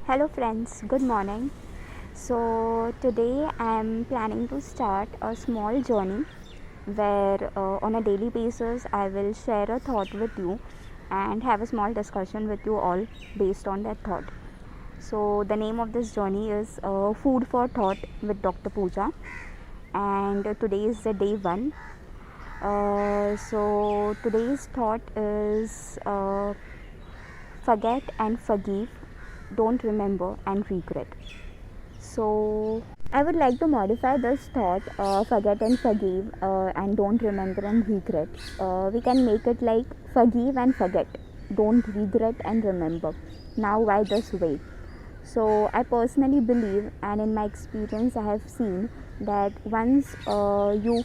Hello friends, good morning. So today I am planning to start a small journey where on a daily basis I will share a thought with you and have a small discussion with you all based on that thought. So the name of this journey is Food for Thought with Dr. Pooja, and today is the day 1. So today's thought is forget and forgive, don't remember and regret. So I would like to modify this thought, forget and forgive, and don't remember and regret. We can make it like forgive and forget, don't regret and remember. Now, why this way? So I personally believe, and in my experience, I have seen that once you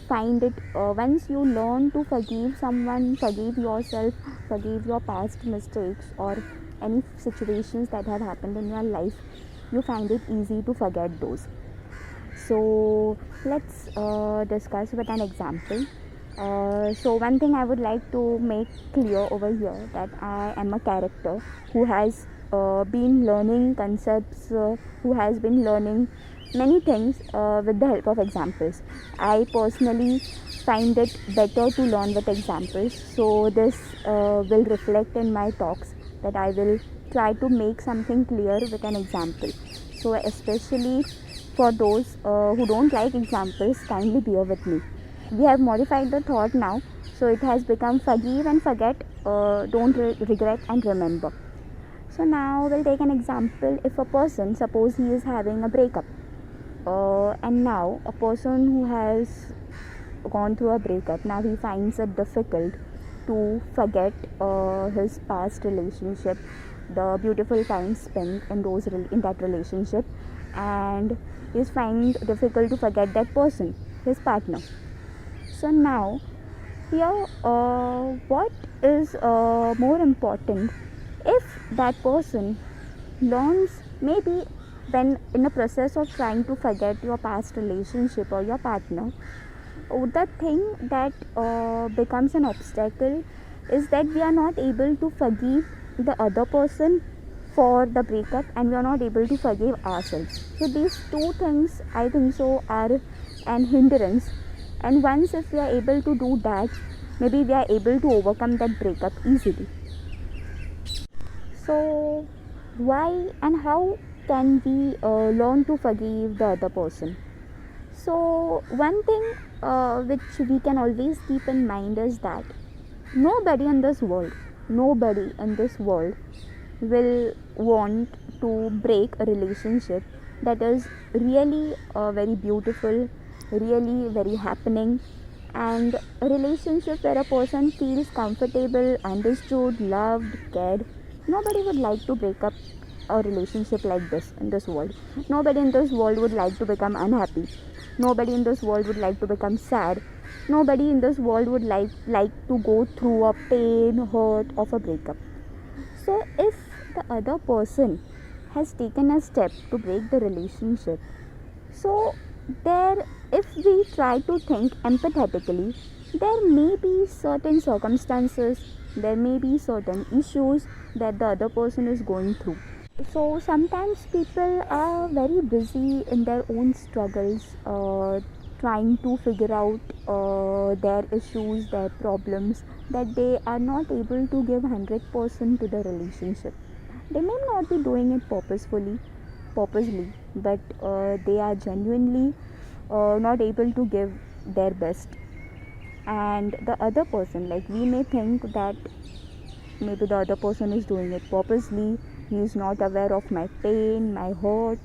learn to forgive someone, forgive yourself, forgive your past mistakes or any situations that have happened in your life, you find it easy to forget those. So let's discuss with an example. So one thing I would like to make clear over here, that I am a character who has been learning concepts, who has been learning many things with the help of examples. I personally find it better to learn with examples, so this will reflect in my talks, that I will try to make something clear with an example. So especially for those who don't like examples, kindly bear with me. We have modified the thought now, so it has become forgive and forget, don't regret and remember. So now we'll take an example. If a person, suppose he is having a breakup, and now a person who has gone through a breakup, now he finds it difficult to forget his past relationship, the beautiful time spent in that relationship, and is find difficult to forget that person, his partner. So now here, what is more important, if that person learns, maybe when in the process of trying to forget your past relationship or your partner, the thing that becomes an obstacle is that we are not able to forgive the other person for the breakup, and we are not able to forgive ourselves. So these two things, I think so, are an hindrance, and once if we are able to do that, maybe we are able to overcome that breakup easily. So why and how can we learn to forgive the other person? So one thing which we can always keep in mind is that nobody in this world will want to break a relationship that is really very beautiful, really very happening, and a relationship where a person feels comfortable, understood, loved, cared. Nobody would like to break up a relationship like this in this world. Nobody in this world would like to become unhappy. Nobody in this world would like to become sad. Nobody in this world would like to go through a pain, hurt of a breakup. So if the other person has taken a step to break the relationship, so there, if we try to think empathetically, there may be certain circumstances, there may be certain issues that the other person is going through. So sometimes people are very busy in their own struggles, trying to figure out their issues, their problems, that they are not able to give 100% to the relationship. They may not be doing it purposely, but they are genuinely not able to give their best. And the other person, like, we may think that maybe the other person is doing it purposely, he is not aware of my pain, my hurt,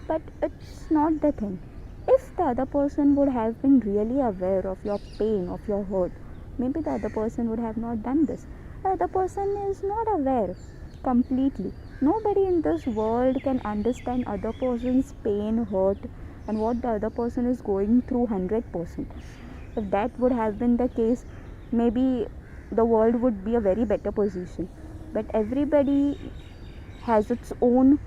but it's not the thing. If the other person would have been really aware of your pain, of your hurt, maybe the other person would have not done this. The other person is not aware completely. Nobody in this world can understand other person's pain, hurt, and what the other person is going through 100%. If that would have been the case, maybe the world would be a very better position. But everybody has its own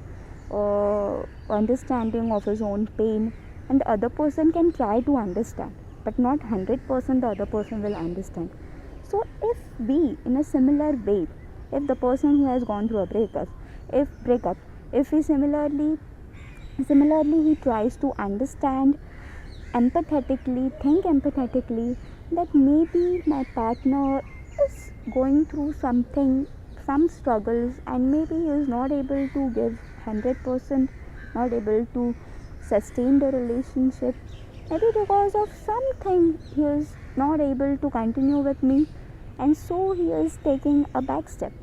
understanding of his own pain, and the other person can try to understand, but not 100% the other person will understand. So if we, in a similar way, if the person who has gone through a breakup If he similarly he tries to understand empathetically, think empathetically, that maybe my partner is going through something, some struggles, and maybe he is not able to give 100%, not able to sustain the relationship, maybe because of something he is not able to continue with me, and so he is taking a back step.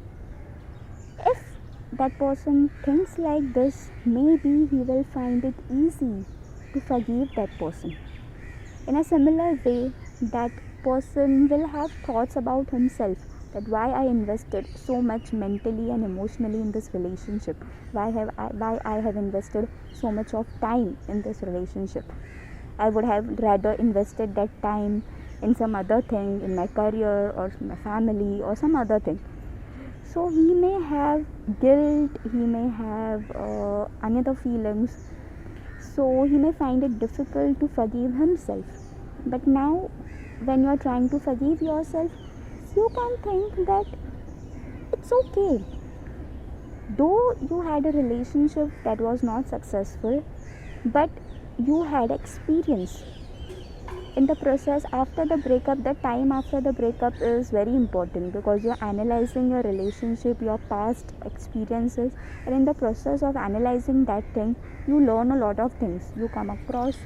If that person thinks like this, maybe he will find it easy to forgive that person. In a similar way, that person will have thoughts about himself, that why I invested so much mentally and emotionally in this relationship, why I have invested so much of time in this relationship. I would have rather invested that time in some other thing, in my career or my family or some other thing. So he may have guilt, he may have another feelings, so he may find it difficult to forgive himself. But now, when you are trying to forgive yourself, you can think that it's okay. Though you had a relationship that was not successful, but you had experience in the process. After the breakup, the time after the breakup is very important, because you're analyzing your relationship, your past experiences, and in the process of analyzing that thing, you learn a lot of things. You come across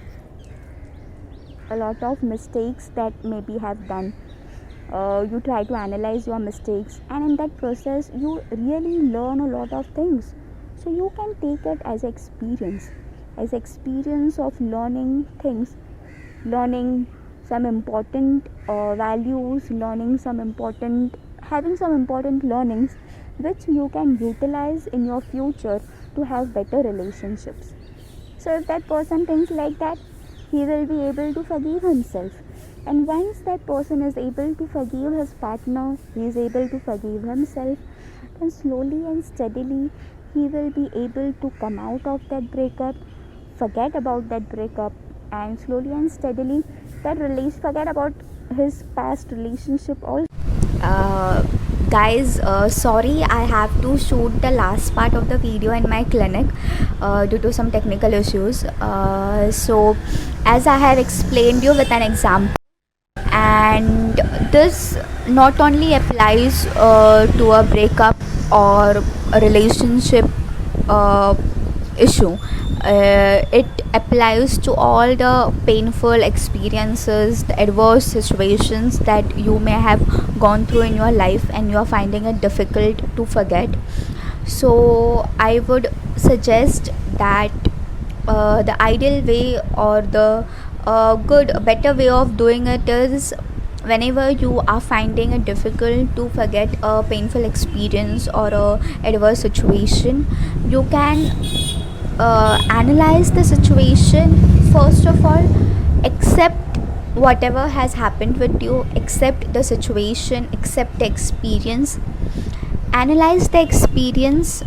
a lot of mistakes that maybe have done. You try to analyze your mistakes, and in that process you really learn a lot of things. So you can take it as experience of learning things, learning some important values, having some important learnings which you can utilize in your future to have better relationships. So if that person thinks like that, he will be able to forgive himself. And once that person is able to forgive his partner, he is able to forgive himself, then slowly and steadily he will be able to come out of that breakup, forget about that breakup, and slowly and steadily forget about his past relationship also. Guys, sorry, I have to shoot the last part of the video in my clinic due to some technical issues. So as I have explained you with an example, and this not only applies to a breakup or a relationship issue. It applies to all the painful experiences, the adverse situations that you may have gone through in your life and you are finding it difficult to forget. So I would suggest that the ideal way, or the better way of doing it is, whenever you are finding it difficult to forget a painful experience or a adverse situation, you can analyze the situation. First of all, accept whatever has happened with you, accept the situation, accept the experience, analyze the experience,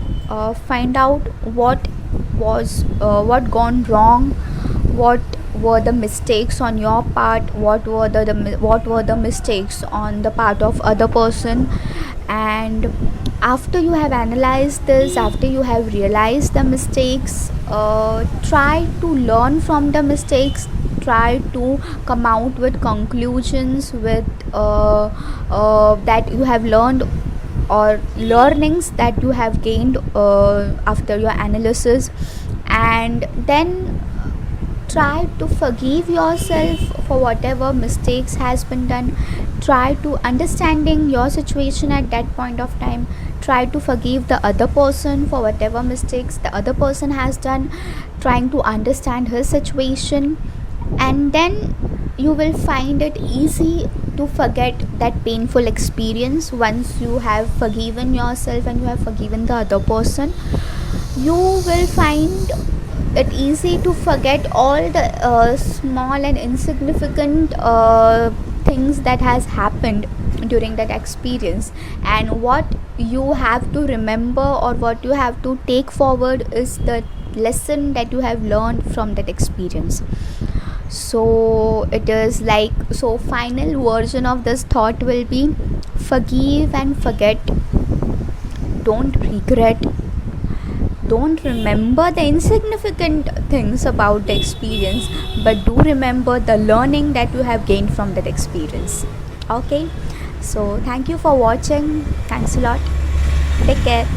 find out what gone wrong, what were the mistakes on your part, what were the mistakes on the part of other person. And after you have analyzed this, after you have realized the mistakes, try to learn from the mistakes, try to come out with conclusions with that you have learned, or learnings that you have gained after your analysis. And then try to forgive yourself for whatever mistakes has been done. Try to understanding your situation at that point of time. Try to forgive the other person for whatever mistakes the other person has done, trying to understand his situation. And then you will find it easy to forget that painful experience. Once you have forgiven yourself and you have forgiven the other person, you will find it easy to forget all the small and insignificant things that has happened during that experience. And what you have to remember, or what you have to take forward, is the lesson that you have learned from that experience. So it is like, so final version of this thought will be: forgive and forget, don't regret, don't remember the insignificant things about the experience, but do remember the learning that you have gained from that experience. Okay, so thank you for watching. Thanks a lot. Take care.